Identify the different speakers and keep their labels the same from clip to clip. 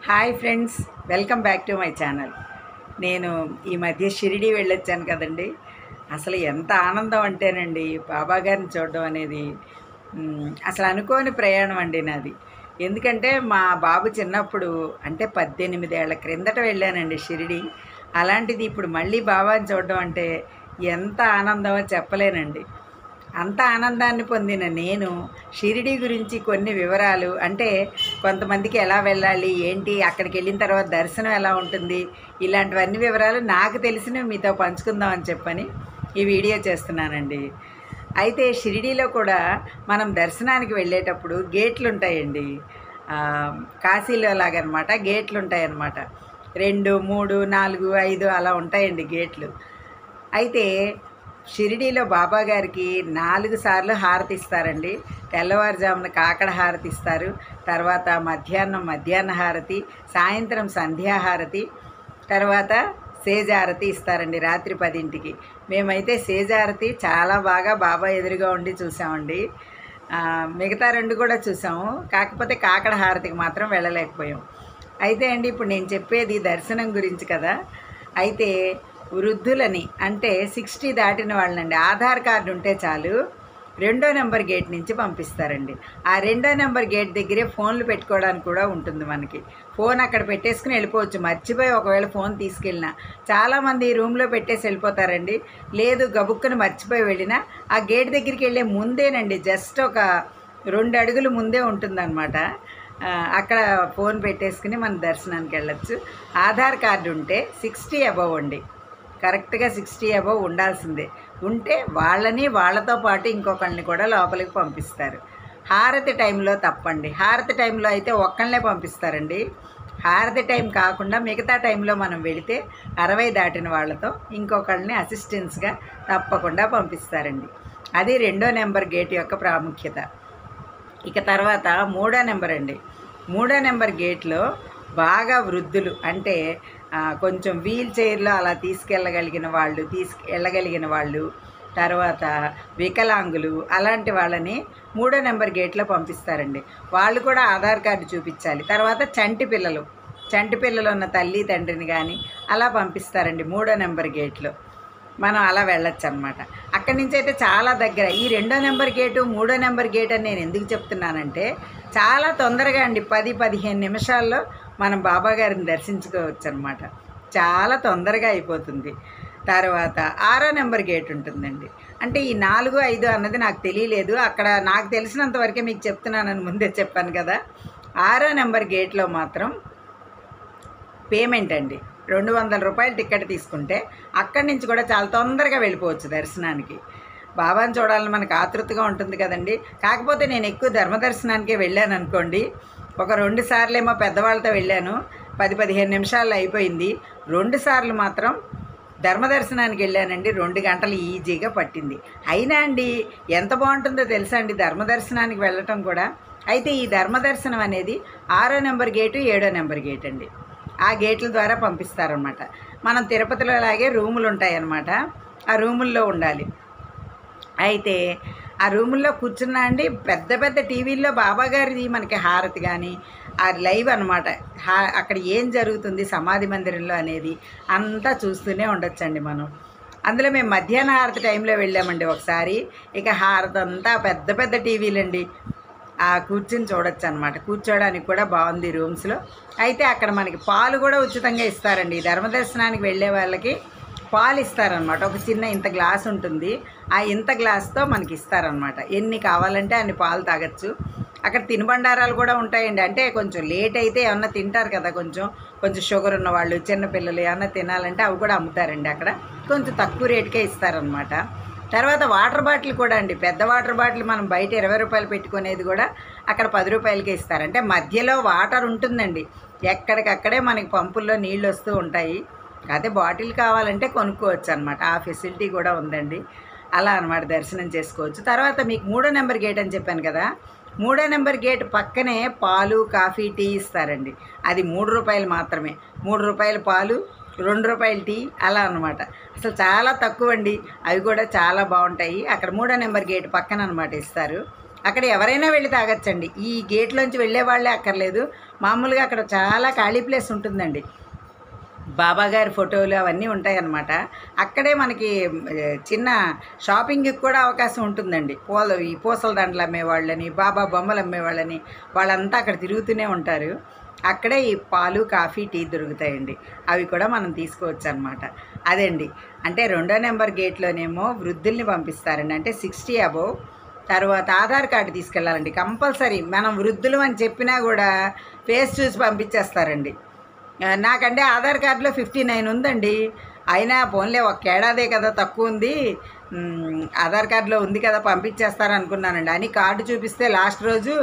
Speaker 1: Hi friends, welcome back to my channel. నేను ఈ మధ్య షిరిడి వెళ్ళొచ్చాను కదండి. అసలు ఎంత ఆనందం అంటేనండి బాబా గారిని చూడడం అనేది అసలు అనుకోని ప్రయాణం అండి నాది. ఎందుకంటే మా బాబు చిన్నప్పుడు అంటే 18 ఏళ్ల క్రిందట వెళ్ళానండి షిరిడి. అలాంటిది ఇప్పుడు మళ్ళీ బాబాని చూడడం అంటే ఎంత ఆనందమో చెప్పలేనండి. అంత ఆనందాన్ని పొందిన నేను షిరిడి గురించి కొన్ని వివరాలు అంటే కొంతమందికి ఎలా వెళ్ళాలి ఏంటి అక్కడికి వెళ్ళిన తర్వాత దర్శనం ఎలా ఉంటుంది ఇలాంటివన్నీ వివరాలు నాకు తెలిసినవి మీతో పంచుకుందామని చెప్పని ఈ వీడియో చేస్తున్నానండి. అయితే షిరిడీలో కూడా మనం దర్శనానికి వెళ్ళేటప్పుడు గేట్లు ఉంటాయండి. కాశీలో లాగనమాట గేట్లు ఉంటాయన్నమాట. 2, 3, 4, 5 అలా ఉంటాయండి గేట్లు. అయితే షిరిడీలో బాబా గారికి 4 సార్లు హారతి ఇస్తారండి. తెల్లవారుజామున కాకడ హారతి ఇస్తారు, తర్వాత మధ్యాహ్న హారతి, సాయంత్రం సంధ్యాహారతి, తర్వాత సేజారతి ఇస్తారండి రాత్రి 10ంటికి. మేమైతే సేజారతి చాలా బాగా బాబా ఎదురుగా ఉండి చూసామండి. మిగతా 2 కూడా చూసాము, కాకపోతే కాకడ హారతికి మాత్రం వెళ్ళలేకపోయాం. అయితే అండి ఇప్పుడు నేను చెప్పేది దర్శనం గురించి కదా. అయితే వృద్ధులని అంటే 60 దాటిన వాళ్ళండి ఆధార్ కార్డు ఉంటే చాలు 2వ నెంబర్ గేట్ నుంచి పంపిస్తారండి. ఆ 2వ నెంబర్ గేట్ దగ్గరే ఫోన్లు పెట్టుకోవడానికి కూడా ఉంటుంది మనకి. ఫోన్ అక్కడ పెట్టేసుకుని వెళ్ళిపోవచ్చు. మర్చిపోయి ఒకవేళ ఫోన్ తీసుకెళ్ళినా చాలామంది రూమ్లో పెట్టేసి వెళ్ళిపోతారండి. లేదు గబుక్కుని మర్చిపోయి వెళ్ళినా ఆ గేట్ దగ్గరికి వెళ్ళే ముందేనండి జస్ట్ ఒక 2 అడుగులు ముందే ఉంటుందన్నమాట. అక్కడ ఫోన్ పెట్టేసుకుని మన దర్శనానికి వెళ్ళచ్చు. ఆధార్ కార్డు ఉంటే 60 అబవ్ అండి, కరెక్ట్గా 60 అబవ్ ఉండాల్సిందే. ఉంటే వాళ్ళతో పాటు ఇంకొకళ్ళని కూడా లోపలికి పంపిస్తారు. హారతి టైంలో తప్పండి. హారతి టైంలో అయితే ఒక్కళ్ళనే పంపిస్తారండి. హారతి టైం కాకుండా మిగతా టైంలో మనం వెళితే 60 దాటిన వాళ్ళతో ఇంకొకళ్ళని అసిస్టెన్స్గా తప్పకుండా పంపిస్తారండి. అది 2వ నెంబర్ గేట్ యొక్క ప్రాముఖ్యత. ఇక తర్వాత 3వ నెంబర్ అండి. 3వ నెంబర్ గేట్లో బాగా వృద్ధులు అంటే కొంచెం వీల్ చైర్లో అలా వెళ్ళగలిగిన వాళ్ళు, తర్వాత వికలాంగులు అలాంటి వాళ్ళని 3వ నెంబర్ గేట్లో పంపిస్తారండి. వాళ్ళు కూడా ఆధార్ కార్డు చూపించాలి. తర్వాత చంటి పిల్లలు ఉన్న తల్లి తండ్రిని కానీ అలా పంపిస్తారండి 3వ నెంబర్ గేట్లో. మనం అలా వెళ్ళొచ్చు అనమాట. అక్కడి నుంచి అయితే చాలా దగ్గర. ఈ 2వ నెంబర్ గేటు 3వ నెంబర్ గేట్ అని నేను ఎందుకు చెప్తున్నానంటే చాలా తొందరగా అండి 10-15 నిమిషాల్లో మనం బాబా గారిని దర్శించుకోవచ్చు అనమాట. చాలా తొందరగా అయిపోతుంది. తర్వాత 6వ నెంబర్ గేట్ ఉంటుందండి. అంటే ఈ 4, 5 అన్నది నాకు తెలియలేదు. అక్కడ నాకు తెలిసినంత వరకే మీకు చెప్తున్నానని ముందే చెప్పాను కదా. 6వ నెంబర్ గేట్లో మాత్రం పేమెంట్ అండి. 200 రూపాయలు టికెట్ తీసుకుంటే అక్కడి నుంచి కూడా చాలా తొందరగా వెళ్ళిపోవచ్చు దర్శనానికి. బాబాని చూడాలని మనకు ఆతృతగా ఉంటుంది కదండి. కాకపోతే నేను ఎక్కువ ధర్మదర్శనానికే వెళ్ళాను అనుకోండి. ఒక 2 సార్లేమో పెద్దవాళ్ళతో వెళ్ళాను, 10-15 నిమిషాల్లో అయిపోయింది. 2 సార్లు మాత్రం ధర్మదర్శనానికి వెళ్ళానండి. 2 గంటలు ఈజీగా పట్టింది. అయినా అండి ఎంత బాగుంటుందో తెలుసా అండి ధర్మదర్శనానికి వెళ్ళటం కూడా. అయితే ఈ ధర్మదర్శనం అనేది 6వ నెంబర్ గేటు 7వ నెంబర్ గేట్ అండి. ఆ గేట్ల ద్వారా పంపిస్తారనమాట. మనం తిరుపతిలో లాగే రూములు ఉంటాయన్నమాట. ఆ రూముల్లో ఉండాలి. అయితే ఆ రూముల్లో కూర్చున్నా అండి పెద్ద టీవీల్లో బాబా గారిది మనకి హారతి కానీ ఆ లైవ్ అనమాట. అక్కడ ఏం జరుగుతుంది సమాధి మందిరంలో అనేది అంతా చూస్తూనే ఉండొచ్చండి మనం. అందులో మేము మధ్యాహ్న హారతి టైంలో వెళ్ళామండి ఒకసారి. ఇక హారతి అంతా పెద్ద టీవీలండి. కూర్చుని చూడొచ్చు అనమాట. కూర్చోడానికి కూడా బాగుంది రూమ్స్లో. అయితే అక్కడ మనకి పాలు కూడా ఉచితంగా ఇస్తారండి. ధర్మదర్శనానికి వెళ్ళే వాళ్ళకి పాలు ఇస్తారనమాట. ఒక చిన్న ఇంత గ్లాస్ ఉంటుంది. ఆ ఇంత గ్లాస్తో మనకి ఇస్తారనమాట. ఎన్ని కావాలంటే అన్ని పాలు తాగొచ్చు. అక్కడ తినుబండారాలు కూడా ఉంటాయండి. అంటే కొంచెం లేట్ అయితే ఏమన్నా తింటారు కదా, కొంచెం షుగర్ ఉన్నవాళ్ళు చిన్నపిల్లలు ఏమన్నా తినాలంటే అవి కూడా అమ్ముతారండి అక్కడ. కొంచెం తక్కువ రేటుకే ఇస్తారనమాట. తర్వాత వాటర్ బాటిల్ కూడా అండి. పెద్ద వాటర్ బాటిల్ మనం బయట 20 రూపాయలు పెట్టుకునేది కూడా అక్కడ 10 రూపాయలకే ఇస్తారు. అంటే మధ్యలో వాటర్ ఉంటుందండి. ఎక్కడికక్కడే మనకి పంపుల్లో నీళ్ళు వస్తూ ఉంటాయి. అదే బాటిల్ కావాలంటే కొనుక్కోవచ్చు అనమాట. ఆ ఫెసిలిటీ కూడా ఉందండి. అలా అనమాట దర్శనం చేసుకోవచ్చు. తర్వాత మీకు 3వ నెంబర్ గేట్ అని చెప్పాను కదా. 3వ నెంబర్ గేట్ పక్కనే పాలు, కాఫీ, టీ ఇస్తారండి. అది 3 రూపాయలు మాత్రమే. 3 రూపాయల పాలు, 2 రూపాయల టీ అలా అనమాట. అసలు చాలా తక్కువ అండి. అవి కూడా చాలా బాగుంటాయి. అక్కడ 3వ నెంబర్ గేట్ పక్కన అనమాట ఇస్తారు. అక్కడ ఎవరైనా వెళ్ళి తాగొచ్చండి. ఈ గేట్లోంచి వెళ్ళే వాళ్ళే అక్కర్లేదు. మామూలుగా అక్కడ చాలా ఖాళీ ప్లేస్ ఉంటుందండి. బాబాగారి ఫోటోలు అవన్నీ ఉంటాయన్నమాట. అక్కడే మనకి చిన్న షాపింగ్కి కూడా అవకాశం ఉంటుందండి. ఈ పూసల దండలు అమ్మేవాళ్ళని, బాబా బొమ్మలు అమ్మేవాళ్ళని వాళ్ళంతా అక్కడ తిరుగుతూనే ఉంటారు. అక్కడే ఈ పాలు, కాఫీ, టీ దొరుకుతాయండి. అవి కూడా మనం తీసుకోవచ్చు అనమాట. అదండి. అంటే 2వ నెంబర్ గేట్లోనేమో వృద్ధుల్ని పంపిస్తారండి. అంటే 60 అబోవ్. తర్వాత ఆధార్ కార్డు తీసుకెళ్ళాలండి కంపల్సరీ. మనం వృద్ధులు అని చెప్పినా కూడా ఫేస్ చూసి పంపించేస్తారండి. నాకంటే ఆధార్ కార్డులో 59 ఉందండి. అయినా పోన్లే ఒక్క ఏడాదే కదా తక్కువ ఉంది, ఆధార్ కార్డులో ఉంది కదా పంపించేస్తారు అనుకున్నానండి. అని కార్డు చూపిస్తే లాస్ట్ రోజు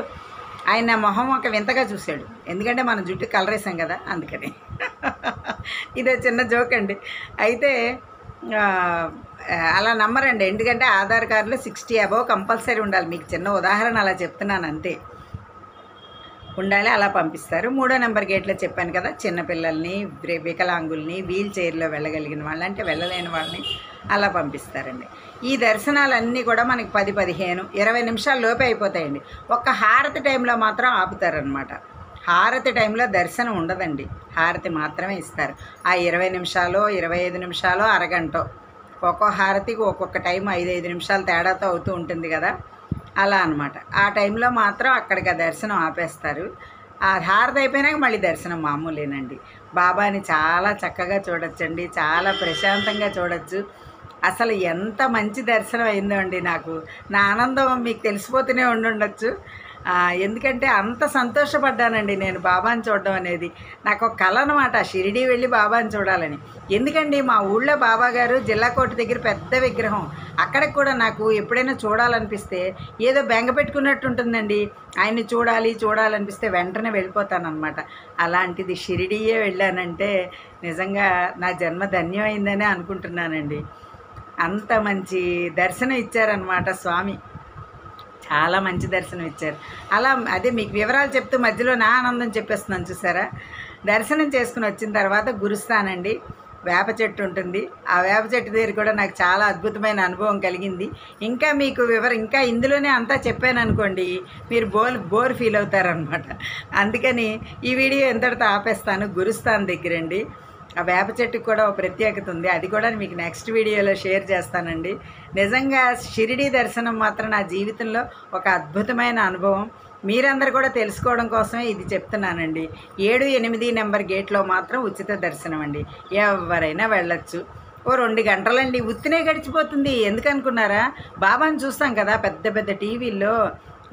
Speaker 1: ఆయన మొహం ఒక వింతగా చూశాడు. ఎందుకంటే మనం జుట్టు కలర్ వేసాం కదా అందుకని. ఇదే చిన్న జోక్ అండి. అయితే అలా నమ్మరండి. ఎందుకంటే ఆధార్ కార్డులో 60 అబోవ్ కంపల్సరీ ఉండాలి. మీకు చిన్న ఉదాహరణ అలా చెప్తున్నాను అంతే. ఉండాలి, అలా పంపిస్తారు. 3వ నెంబర్ గేట్లో చెప్పాను కదా, చిన్నపిల్లల్ని, వికలాంగుల్ని, వీల్ చైర్లో వెళ్ళగలిగిన వాళ్ళని, అంటే వెళ్ళలేని వాళ్ళని అలా పంపిస్తారండి. ఈ దర్శనాలన్నీ కూడా మనకి 10, 15, 20 నిమిషాల లోపే అయిపోతాయండి. ఒక్క హారతి టైంలో మాత్రం ఆపుతారనమాట. హారతి టైంలో దర్శనం ఉండదండి. హారతి మాత్రమే ఇస్తారు. ఆ 20 నిమిషాలు, 25 నిమిషాలు, అరగంటో ఒక్కో హారతికి ఒక్కొక్క టైం 5 నిమిషాలు తేడాతో అవుతూ ఉంటుంది కదా, అలా అనమాట. ఆ టైంలో మాత్రం అక్కడికి ఆ దర్శనం ఆపేస్తారు. ఆ హారతి అయిపోయినాక మళ్ళీ దర్శనం మామూలేనండి. బాబాని చాలా చక్కగా చూడొచ్చండి. చాలా ప్రశాంతంగా చూడొచ్చు. అసలు ఎంత మంచి దర్శనం అయిందో అండి నాకు. నా ఆనందం మీకు తెలిసిపోతూనే ఉండుండొచ్చు. ఎందుకంటే అంత సంతోషపడ్డానండి నేను బాబాని చూడడం అనేది. నాకు ఒక కల అనమాట, షిరిడీ వెళ్ళి బాబాని చూడాలని. ఎందుకండి మా ఊళ్ళో బాబాగారు జిల్లా కోర్టు దగ్గర పెద్ద విగ్రహం. అక్కడికి కూడా నాకు ఎప్పుడైనా చూడాలనిపిస్తే ఏదో బెంగ పెట్టుకున్నట్టు ఉంటుందండి. ఆయన్ని చూడాలనిపిస్తే వెంటనే వెళ్ళిపోతానన్నమాట. అలాంటిది షిరిడీయే వెళ్ళానంటే నిజంగా నా జన్మ ధన్యమైందనే అనుకుంటున్నానండి. అంత మంచి దర్శనం ఇచ్చారనమాట స్వామి. చాలా మంచి దర్శనం ఇచ్చారు. అలా అదే మీకు వివరాలు చెప్తూ మధ్యలో నా ఆనందం చెప్పేస్తున్నాను చూసారా. దర్శనం చేసుకుని వచ్చిన తర్వాత గురుస్థానండి, వేప చెట్టు ఉంటుంది. ఆ వేప చెట్టు దగ్గర కూడా నాకు చాలా అద్భుతమైన అనుభవం కలిగింది. ఇంకా మీకు ఇంకా ఇందులోనే అంతా చెప్పాను అనుకోండి, మీరు బోర్ ఫీల్ అవుతారనమాట. అందుకని ఈ వీడియో ఎంతటితో ఆపేస్తాను. గురుస్థాన్ దగ్గరండి. ఆ వేప చెట్టుకు కూడా ఒక ప్రత్యేకత ఉంది. అది కూడా మీకు నెక్స్ట్ వీడియోలో షేర్ చేస్తానండి. నిజంగా షిరిడీ దర్శనం మాత్రం నా జీవితంలో ఒక అద్భుతమైన అనుభవం. మీరందరూ కూడా తెలుసుకోవడం కోసమే ఇది చెప్తున్నానండి. 7, 8 నెంబర్ గేట్లో మాత్రం ఉచిత దర్శనం అండి. ఎవరైనా వెళ్ళొచ్చు. ఓ 2 గంటలండి, ఉత్తినే గడిచిపోతుంది. ఎందుకనుకున్నారా, బాబాని చూస్తాం కదా పెద్ద పెద్ద టీవీల్లో.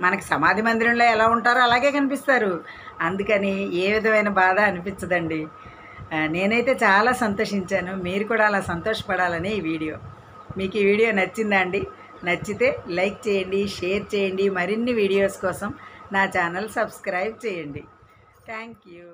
Speaker 1: మనకి సమాధి మందిరంలో ఎలా ఉంటారో అలాగే కనిపిస్తారు. అందుకని ఏ విధమైన బాధ అనిపించదండి. నేనైతే చాలా సంతోషించాను. మీరు కూడా అలా సంతోషపడాలని ఈ వీడియో. మీకు ఈ వీడియో నచ్చిందా అండి? నచ్చితే లైక్ చేయండి, షేర్ చేయండి. మరిన్ని వీడియోస్ కోసం నా ఛానల్ సబ్స్క్రైబ్ చేయండి. Thank you.